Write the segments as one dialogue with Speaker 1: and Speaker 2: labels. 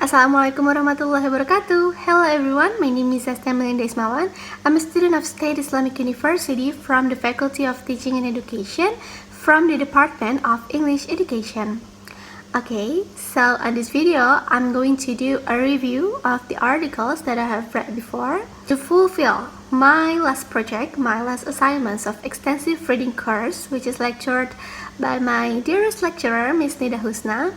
Speaker 1: Assalamualaikum warahmatullahi wabarakatuh. Hello everyone, my name is Asty Amelinda Ismawan. I'm a student of State Islamic University from the Faculty of Teaching and Education from the Department of English Education. Okay, so on this video, I'm going to do a review of the articles that I have read before to fulfill my last project, my last assignments of extensive reading course, which is lectured by my dearest lecturer, Miss Nida Husna,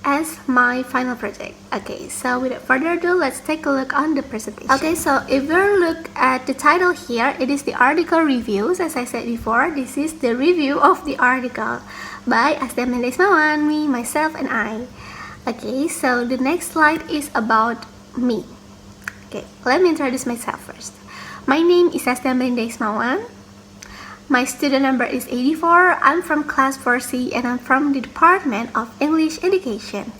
Speaker 1: as my final project. Okay, so without further ado, let's take a look on the presentation. Okay, so if we look at the title here, it is the article reviews. As I said before, this is the review of the article by Asty Amelinda Ismawan, me, myself, and I. Okay, so the next slide is about me. Okay, let me introduce myself first. My name is Asty Amelinda Ismawan. My student number is 84. I'm from class 4C and I'm from the Department of English Education.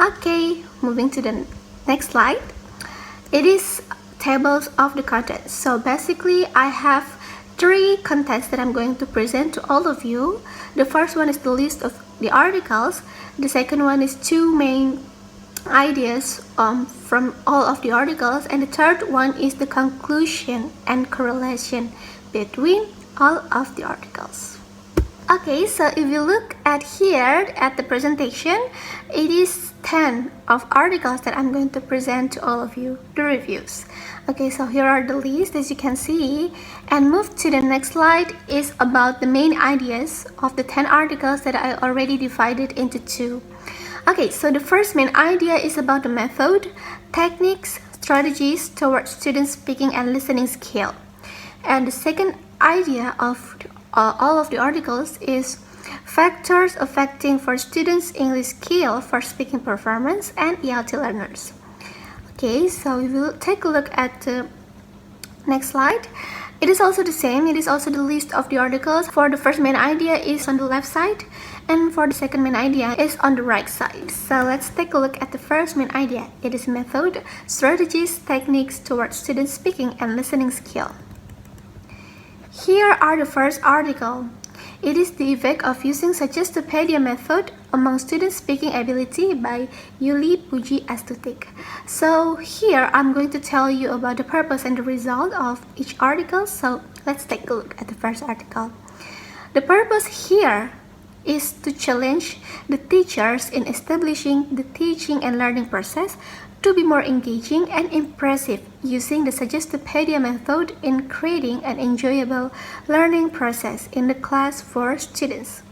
Speaker 1: Okay, moving to the next slide. It is tables of the contents. So basically I have 3 contents that I'm going to present to all of you. The first one is the list of the articles. The second one is 2 main ideas from all of the articles. And the third one is the conclusion and correlation between all of the articles. Okay, so if you look at here at the presentation, it is 10 of articles that I'm going to present to all of you, the reviews. Okay, so here are the list as you can see, and move to the next slide is about the main ideas of the 10 articles that I already divided into 2. Okay, so the first main idea is about the method, techniques, strategies towards student speaking and listening skill. And the second idea of all of the articles is factors affecting for students' English skill for speaking performance and ELT learners. Okay, so we will take a look at the next slide. It is also the same. It is also the list of the articles. For the first main idea is on the left side, and for the second main idea is on the right side. So let's take a look at the first main idea. It is method, strategies, techniques towards student speaking and listening skill. Here are the first article. It is the effect of using Suggestopedia method among student speaking ability by Yuli Puji Astutik. So here I'm going to tell you about the purpose and the result of each article. So let's take a look at the first article. The purpose here is to challenge the teachers in establishing the teaching and learning process to be more engaging and impressive using the Suggestopedia method in creating an enjoyable learning process in the class for students.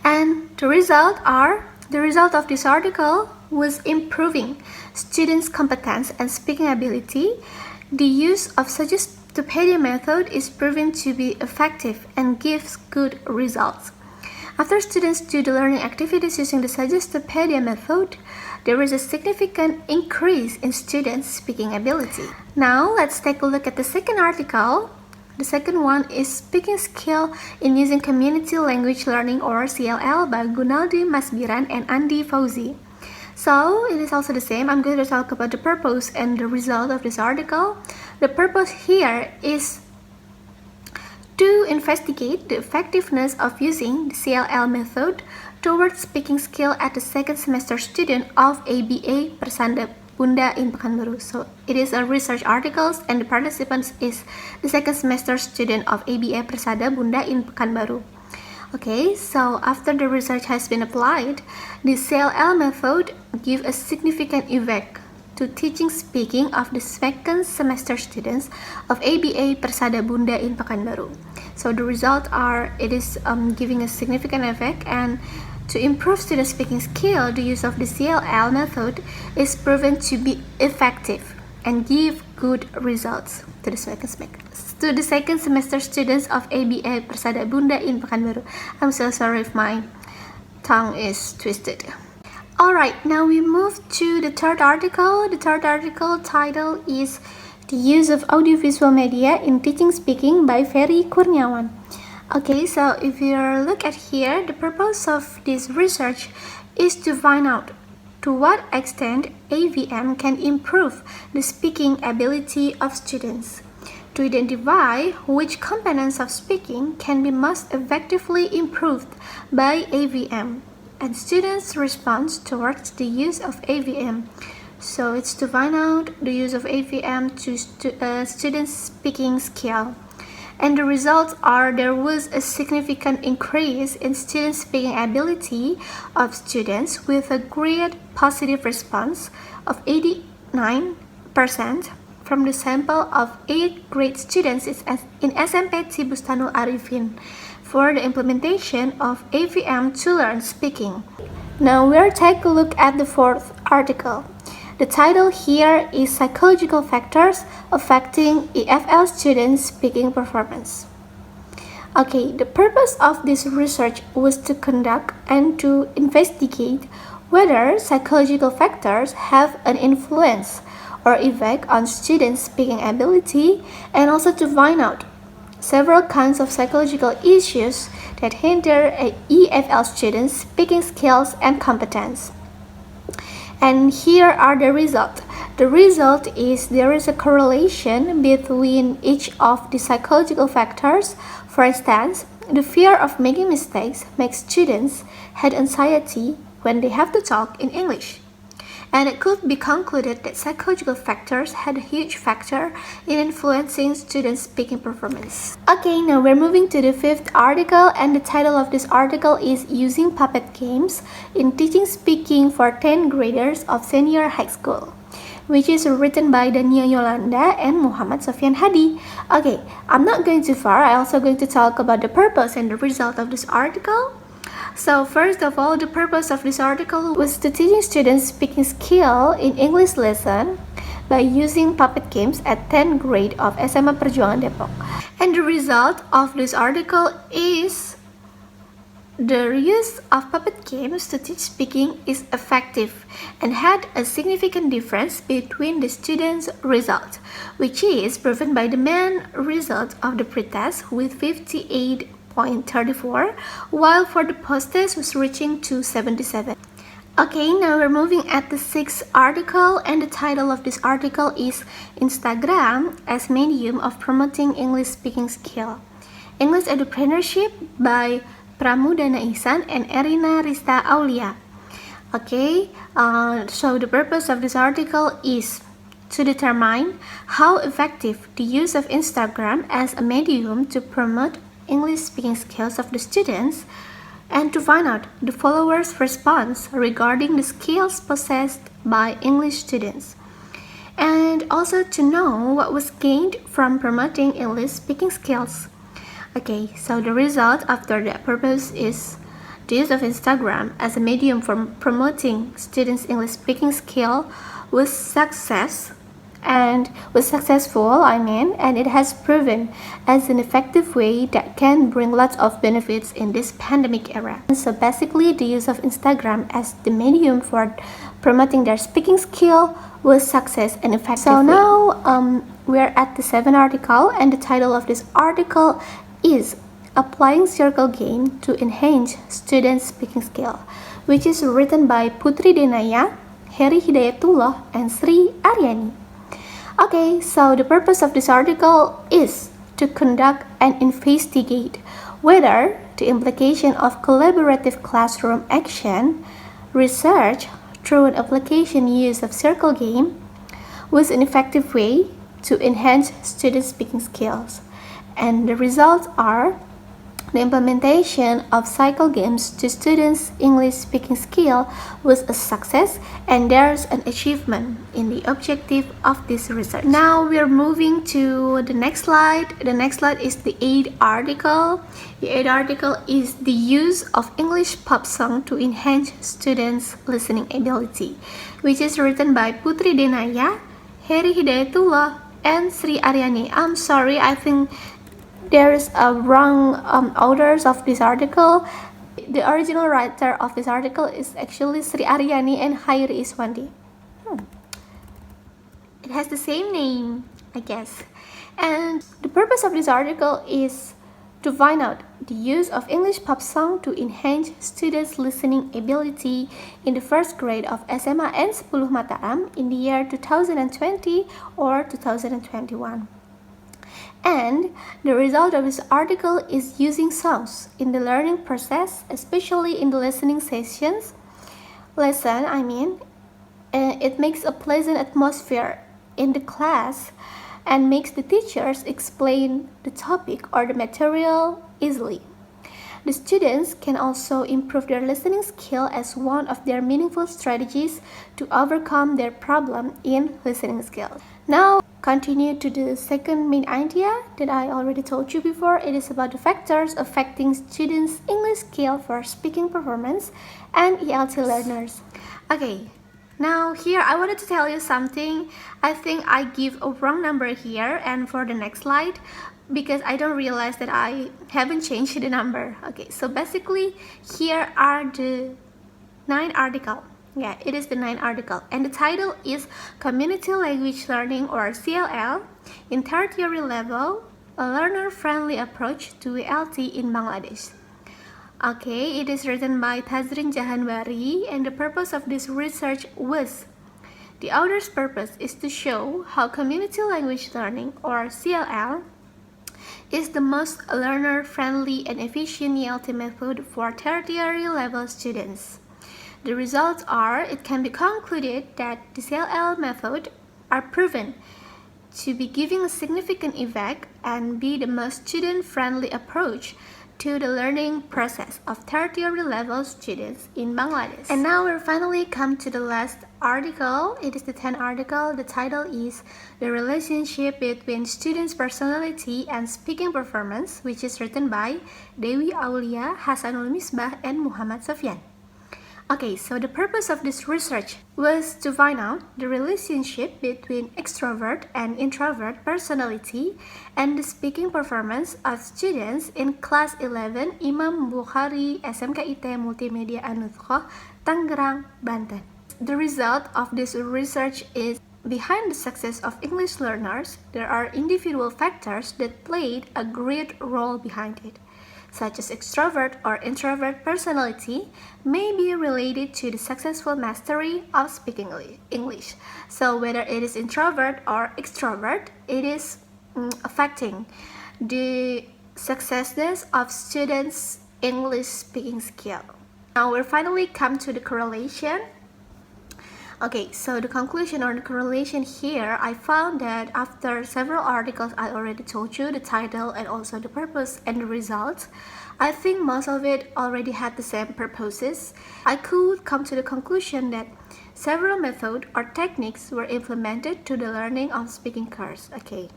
Speaker 1: And the result of this article was improving students' competence and speaking ability. The use of Suggestopedia method is proven to be effective and gives good results. After students do the learning activities using the Suggestopedia method, there is a significant increase in students' speaking ability. Now, let's take a look at the second article. The second one is Speaking Skill in Using Community Language Learning or CLL by Gunaldi Masbiran and Andi Fauzi. So, it is also the same. I'm going to talk about the purpose and the result of this article. The purpose here is to investigate the effectiveness of using the CLL method towards speaking skill at the second semester student of ABA Persada Bunda in Pekanbaru. So it is a research article and the participants is the second semester student of ABA Persada Bunda in Pekanbaru. Okay, so after the research has been applied, the CLL method gives a significant effect to teaching speaking of the second semester students of ABA Persada Bunda in Pekanbaru. So the results are, it is giving a significant effect, and to improve student speaking skill, the use of the CLL method is proven to be effective and give good results to the second semester students of ABA Persada Bunda in Pekanbaru. I'm so sorry if my tongue is twisted. Alright, now we move to the third article. The third article title is The Use of Audiovisual Media in Teaching Speaking by Ferry Kurniawan. Okay, so if you look at here, the purpose of this research is to find out to what extent AVM can improve the speaking ability of students, to identify which components of speaking can be most effectively improved by AVM, and students' response towards the use of AVM. So it's to find out the use of AVM to students' speaking skill. And the results are there was a significant increase in student speaking ability of students with a great positive response of 89% from the sample of 8th grade students in SMP Cibustanul Arifin for the implementation of AVM to learn speaking. Now we'll take a look at the fourth article. The title here is Psychological Factors Affecting EFL Students' Speaking Performance. Okay, the purpose of this research was to conduct and to investigate whether psychological factors have an influence or effect on students' speaking ability, and also to find out several kinds of psychological issues that hinder EFL students' speaking skills and competence. And here are the results. The result is there is a correlation between each of the psychological factors. For instance, the fear of making mistakes makes students have anxiety when they have to talk in English. And it could be concluded that psychological factors had a huge factor in influencing students' speaking performance. Okay, now we're moving to the fifth article, and the title of this article is Using Puppet Games in Teaching Speaking for 10th Graders of Senior High School, which is written by Dania Yolanda and Muhammad Sofian Hadi. Okay, I'm not going too far. I'm also going to talk about the purpose and the result of this article. So first of all, the purpose of this article was to teaching students speaking skill in English lesson by using puppet games at 10th grade of SMA Perjuangan Depok. And the result of this article is the use of puppet games to teach speaking is effective and had a significant difference between the students' results, which is proven by the main result of the pretest with 58.34, while for the post-test was reaching to 77. Okay, now we're moving at the sixth article, and the title of this article is Instagram as Medium of Promoting English Speaking Skill. English Edupreneurship by Pramudana Ihsan and Erina Rista Aulia. Okay, so the purpose of this article is to determine how effective the use of Instagram as a medium to promote English speaking skills of the students, and to find out the followers' response regarding the skills possessed by English students, and also to know what was gained from promoting English speaking skills. Okay, so the result after that purpose is the use of Instagram as a medium for promoting students' English speaking skill was successful, and it has proven as an effective way that can bring lots of benefits in this pandemic era. So basically, the use of Instagram as the medium for promoting their speaking skill was success and effective. So now we're at the seventh article, and the title of this article is Applying Circle Game to Enhance Students' Speaking Skill, which is written by Putri Denaya, Heri Hidayatullah, and Sri Aryani. Okay, so the purpose of this article is to conduct and investigate whether the implication of collaborative classroom action research through an application use of circle game was an effective way to enhance students' speaking skills. And the results are the implementation of cycle games to students' English speaking skill was a success, and there's an achievement in the objective of this research. Now we're moving to the next slide. The next slide is the 8th article. The 8th article is the use of English pop song to enhance students' listening ability, which is written by Putri Denaya, Heri Hidayatullah, and Sri Aryani. I'm sorry, I think there is a wrong authors of this article. The original writer of this article is actually Sri Aryani and Hairi Iswandi. It has the same name, I guess. And the purpose of this article is to find out the use of English pop song to enhance students' listening ability in the first grade of SMA N10 Mataram in the year 2020 or 2021. And the result of this article is using songs in the learning process, especially in the listening sessions. It makes a pleasant atmosphere in the class and makes the teachers explain the topic or the material easily. The students can also improve their listening skill as one of their meaningful strategies to overcome their problem in listening skills. Now, continue to the second main idea that I already told you before. It is about the factors affecting students' English skill for speaking performance and ELT learners. Okay, now here I wanted to tell you something. I think I give a wrong number here and for the next slide, because I don't realize that I haven't changed the number. Okay, so basically here are the 9 articles. Yeah, it is the 9 article, and the title is Community Language Learning, or CLL, in tertiary level, a learner-friendly approach to ELT in Bangladesh. Okay, it is written by Tazrin Jahanbari, and the purpose of this research was, the author's purpose is to show how community language learning, or CLL, is the most learner-friendly and efficient ELT method for tertiary level students. The results are, it can be concluded that the CLL method are proven to be giving a significant effect and be the most student-friendly approach to the learning process of tertiary level students in Bangladesh. And now we're finally come to the last article. It is the 10th article. The title is The Relationship Between Students' Personality and Speaking Performance, which is written by Dewi Aulia, Hasanul Misbah, and Muhammad Sofyan. Okay, so the purpose of this research was to find out the relationship between extrovert and introvert personality and the speaking performance of students in Class 11 Imam Bukhari SMKIT Multimedia Anuthoh, Tangerang, Banten. The result of this research is, behind the success of English learners, there are individual factors that played a great role behind it, such as extrovert or introvert personality may be related to the successful mastery of speaking English. So whether it is introvert or extrovert, it is affecting the successness of students' English speaking skill. Now we're finally come to the correlation. Okay, so the conclusion or the correlation here, I found that after several articles I already told you the title and also the purpose and the results, I think most of it already had the same purposes. I could come to the conclusion that several methods or techniques were implemented to the learning of speaking course. Okay,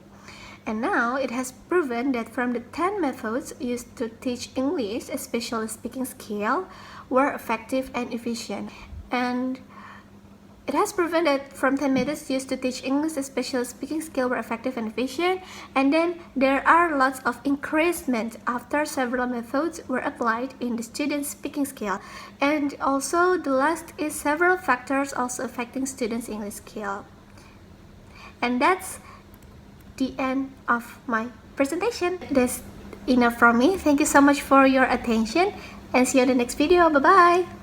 Speaker 1: and now it has proven that from the 10 methods used to teach English, especially speaking skill, were effective and efficient. And it has proven that from 10 methods used to teach English, especially speaking skill, were effective and efficient. And then there are lots of increasement after several methods were applied in the students' speaking skill. And also the last is several factors also affecting students' English skill. And that's the end of my presentation. That's enough from me. Thank you so much for your attention and see you in the next video. Bye bye.